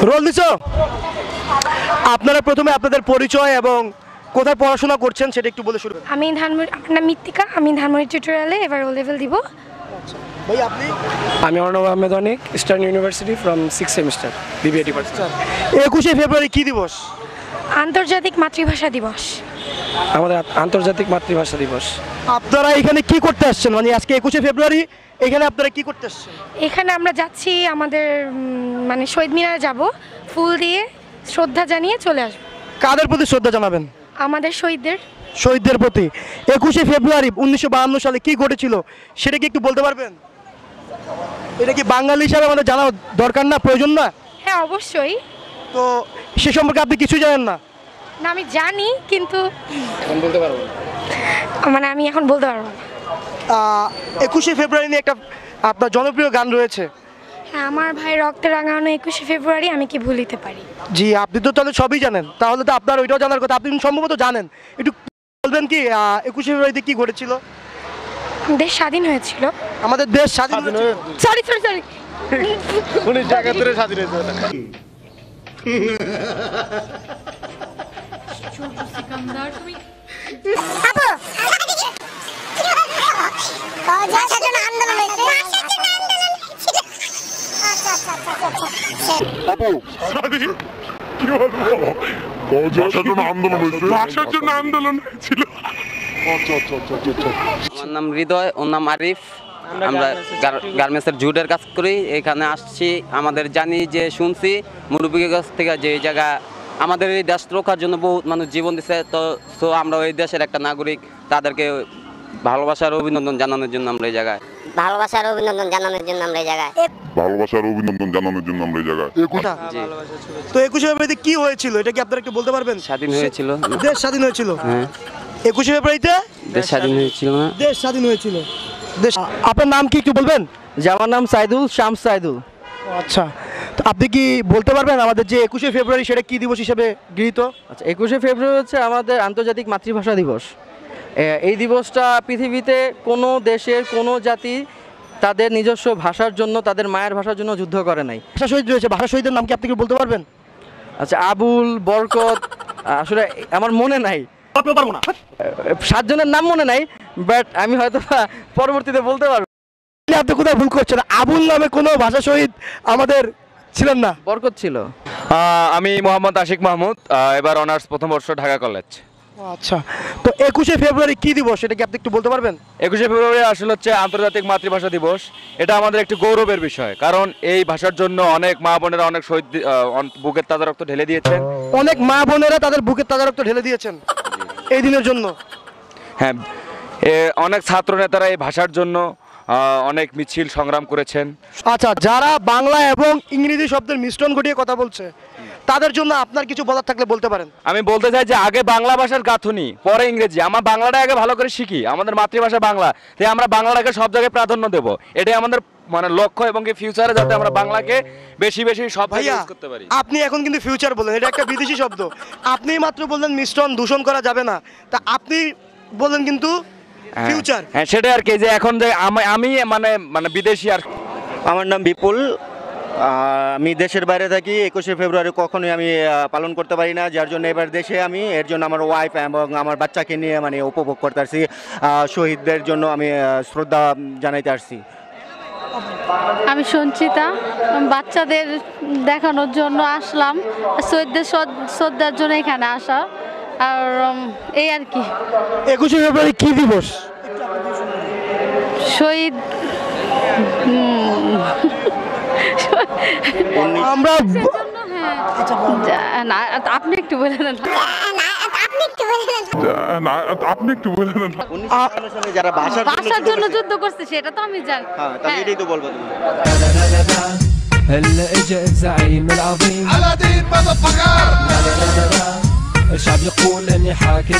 Role দিছো। আপনারা প্রথমে আপনাদের পরিচয় এবং কোথায় পড়াশোনা করছেন সেটা একটু বলে শুরু করুন। আমি ধানমন্ডি, আমার নাম মৃত্তিকা, আমি ধানমন্ডি টিউটোরিয়ালে এবার ও লেভেল দিব। ভাই আপনি? আমি Arnab Ahmed Anik, eastern university from 6th semester, BBA department. 21শে ফেব্রুয়ারি কি দিবস? আন্তর্জাতিক মাতৃভাষা দিবস। আমাদের আন্তর্জাতিক মাতৃভাষা দিবস। আপনারা এখানে কি করতে আসছেন, মানে আজকে 21শে ফেব্রুয়ারি এখানে আপনারা কি করতে আসছেন? এখানে আমরা যাচ্ছি আমাদের মানে শহীদ মিনারে যাব, ফুল দিয়ে শ্রদ্ধা জানিয়ে চলে আসব। কাদের প্রতি শ্রদ্ধা জানাবেন? আমাদের শহীদদের। শহীদদের প্রতি। 21শে ফেব্রুয়ারি 1952 সালে কি ঘটেছিল সেটা কি একটু বলতে পারবেন? এটা কি বাঙালি হিসাবে আমাদের জানা দরকার না, প্রয়োজন না? হ্যাঁ অবশ্যই। তো সে সম্পর্কে আপনি কিছু জানেন না? না আমি জানি, কিন্তু এখন বলতে পারবো মানে আমি এখন বলতে পারবো না। 21শে ফেব্রুয়ারি নিয়ে একটা আপনার জনপ্রিয় গান রয়েছে। হ্যাঁ, আমার ভাই রক্তে রাঙানো 21শে ফেব্রুয়ারি আমি কি ভুলিতে পারি। জি, আপনি তো তাহলে সবই জানেন, তাহলে তো আপনার ওইটাও জানার কথা, আপনি সম্ভবত জানেন। একটু বলবেন কি 21শে ফেব্রুয়ারিতে কি ঘটেছিল? দেশ স্বাধীন হয়েছিল। আমাদের দেশ স্বাধীন হয়েছিল। সরি সরি সরি 1971 স্বাধীন হয়েছিল। ভাষার জন্য আন্দোলন হয়েছিল। আমার নাম হৃদয়, ওর নাম আরিফ। আমরা গার্মেন্টসের জুটের কাজ করি। এখানে আসছি, আমাদের জানি যে শুনছি মুরব্বীর কাছ থেকে যে এই জায়গা আমাদের এই দেশ রক্ষার জন্য বহুত মানুষ জীবন দিচ্ছে। তো আমরা ওই দেশের একটা নাগরিক, তাদেরকে ভালোবাসার অভিনন্দন জানানোর জন্য আমরা এই জায়গায়। ভালোবাসার অভিনন্দন জানানোর জন্য আমরা এই জায়গায়। তো 21শে ফেব্রুয়ারিতে কি হয়েছিল এটা কি আপনারা একটু বলতে পারবেন? স্বাধীন হয়েছিল দেশ স্বাধীন হয়েছিল। হ্যাঁ, 21শে ফেব্রুয়ারিতে দেশ স্বাধীন হয়েছিল না? দেশ স্বাধীন হয়েছিল। দেশ। আপনার নাম কি একটু বলবেন? যে আমার নাম সাইদুল, শামস সাইদুল। আচ্ছা, তো আপনি কি বলতে পারবেন আমাদের যে 21শে ফেব্রুয়ারি সেটা কি দিবস হিসেবে গৃহীত? আচ্ছা, 21শে ফেব্রুয়ারি হচ্ছে আমাদের আন্তর্জাতিক মাতৃভাষা দিবস। এই দিবসটা পৃথিবীতে কোনো দেশের কোনো জাতি তাদের নিজস্ব ভাষার জন্য, তাদের মায়ের ভাষার জন্য যুদ্ধ করে নাই। ভাষা শহীদ রয়েছে, ভাষা শহীদের নাম কি আপনি কি বলতে পারবেন? আচ্ছা, আবুল, বরকত, আসলে আমার মনে নাই, 7 জনের নাম মনে নাই, বাট আমি হয়তো পরবর্তীতে বলতে পারবো। আপনি কোথায় ভুল করছেন? আবুল নামে কোনো ভাষা শহীদ আমাদের ছিলেন না। বরকত ছিল। আমি মোহাম্মদ আশিক মাহমুদ, এবার অনার্স প্রথম বর্ষ, ঢাকা কলেজ। আচ্ছা, তো 21শে ফেব্রুয়ারি কি দিবস সেটা কি আপনি একটু বলতে পারবেন? 21শে ফেব্রুয়ারি আসলে হচ্ছে আন্তর্জাতিক মাতৃভাষা দিবস। এটা আমাদের একটি গৌরবের বিষয়, কারণ এই ভাষার জন্য অনেক মা বোনেরা অনেক শহীদ বুকের তাজা রক্ত ঢেলে দিয়েছেন। অনেক মা বোনেরা তাদের বুকের তাজা রক্ত ঢেলে দিয়েছেন এই দিনের জন্য। হ্যাঁ, অনেক ছাত্র নেতারা এই ভাষার জন্য অনেক মিছিল সংগ্রাম করেছেন। আচ্ছা, যারা বাংলা এবং ইংরেজি শব্দের মিশ্রণ ঘটিয়ে কথা বলছে তাদের জন্য আপনার কিছু বলার থাকলে বলতে পারেন। আমি বলতে চাই যে আগে বাংলা ভাষার গাঁথুনি, পরে ইংরেজি। আমার বাংলাটা আগে ভালো করে শিখি, আমাদের মাতৃভাষা বাংলা, তাই আমরা বাংলাটাকে সব জায়গায় প্রাধান্য দেব। এটাই আমাদের মানে লক্ষ্য, এবং কি ফিউচারে যাতে আমরা বাংলাকে বেশি বেশি সব ভাইয়া ইউজ করতে পারি। আপনি এখন কিন্তু ফিউচার বললেন, এটা একটা বিদেশি শব্দ। আপনি মাত্র বললেন মিশ্রণ দূষণ করা যাবে না, তা আপনি বললেন কিন্তু ফিউচার। হ্যাঁ, সেটাই আর কি, যে এখন যে আমি মানে বিদেশি। আর আমার নাম বিপুল, আমি দেশের বাইরে থাকি। 21শে ফেব্রুয়ারি কখনোই আমি পালন করতে পারি না, যার জন্য এবার দেশে আমি, এর জন্য আমার ওয়াইফ এবং আমার বাচ্চাকে নিয়ে মানে উপভোগ করতে আসছি। শহীদদের জন্য আমি শ্রদ্ধা জানাইতে আসছি। আমি সঞ্চিতা, বাচ্চাদের দেখানোর জন্য আসলাম, শহীদদের শ্রদ্ধার জন্য এখানে আসা, আর এই আর কি। 21শে ফেব্রুয়ারি কি দিবস? শহীদ আমরা না, আপনি একটু বলে দেন। আপনি একটু বলে দেন। 1951 সালে যারা ভাষার জন্য যুদ্ধ করছে সেটা তো আমি জানি। হ্যাঁ, তাহলে এটাই তো বলবো। هلا اجا الزعيم العظيم على دين الشعب يقول اني حاكم